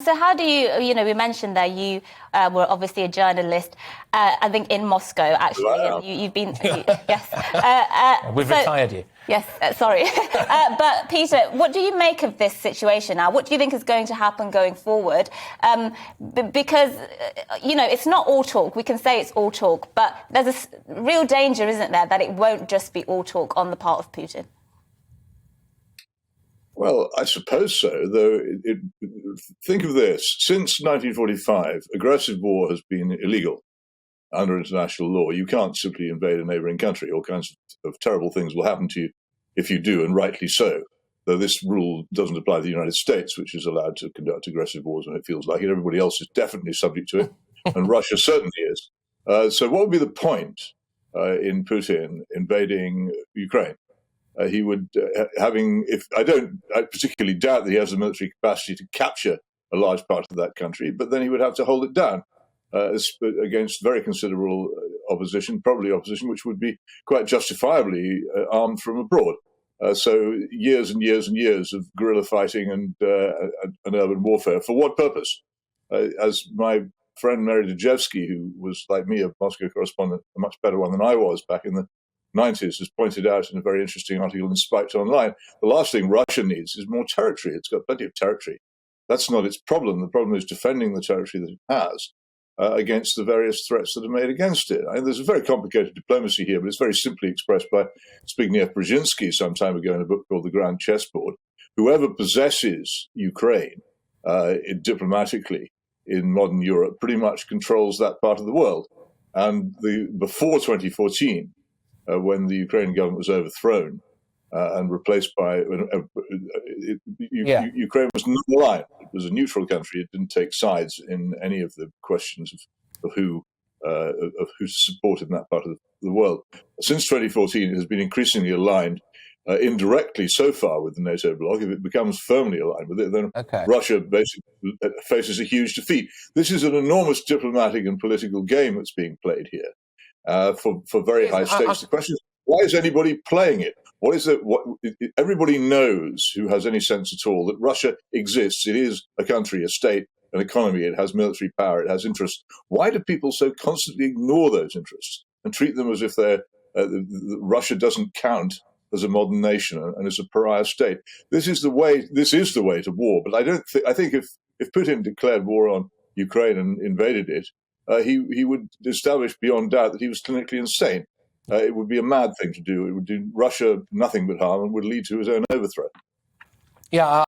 So how do you we mentioned that you were obviously a journalist, I think in Moscow, actually. Wow. And you've been, yes. We've retired you. Yes, sorry. But Peter, what do you make of this situation now? What do you think is going to happen going forward? Because, it's not all talk. We can say it's all talk, but there's a real danger, isn't there, that it won't just be all talk on the part of Putin? Well, I suppose so, though. Think of this. Since 1945, aggressive war has been illegal under international law. You can't simply invade a neighboring country. All kinds of terrible things will happen to you if you do, and rightly so. Though this rule doesn't apply to the United States, which is allowed to conduct aggressive wars when it feels like it. Everybody else is definitely subject to it, and Russia certainly is. So what would be the point in Putin invading Ukraine? He would, I particularly doubt that he has the military capacity to capture a large part of that country, but then he would have to hold it down against very considerable opposition, probably opposition which would be quite justifiably armed from abroad. So years and years and years of guerrilla fighting and urban warfare. For what purpose? As my friend Mary Dejevsky, who was, like me, a Moscow correspondent, a much better one than I was back in the 90s, has pointed out in a very interesting article in Spiked Online, the last thing Russia needs is more territory. It's got plenty of territory. That's not its problem. The problem is defending the territory that it has against the various threats that are made against it. I mean, there's a very complicated diplomacy here, but it's very simply expressed by Zbigniew Brzezinski some time ago in a book called The Grand Chessboard. Whoever possesses Ukraine diplomatically in modern Europe pretty much controls that part of the world. And before 2014, when the Ukrainian government was overthrown and replaced by Ukraine was not aligned. It was a neutral country. It didn't take sides in any of the questions of who supported in that part of the world. Since 2014, it has been increasingly aligned indirectly so far with the NATO bloc. If it becomes firmly aligned with it, then Russia basically faces a huge defeat. This is an enormous diplomatic and political game that's being played here. For very high stakes. The question is, why is anybody playing it? What is it? Everybody knows, who has any sense at all, that Russia exists. It is a country, a state, an economy. It has military power. It has interests. Why do people so constantly ignore those interests and treat them as if Russia doesn't count as a modern nation and as a pariah state? This is the way to war. But I think if Putin declared war on Ukraine and invaded it, he would establish beyond doubt that he was clinically insane. It would be a mad thing to do. It would do Russia nothing but harm and would lead to his own overthrow. Yeah.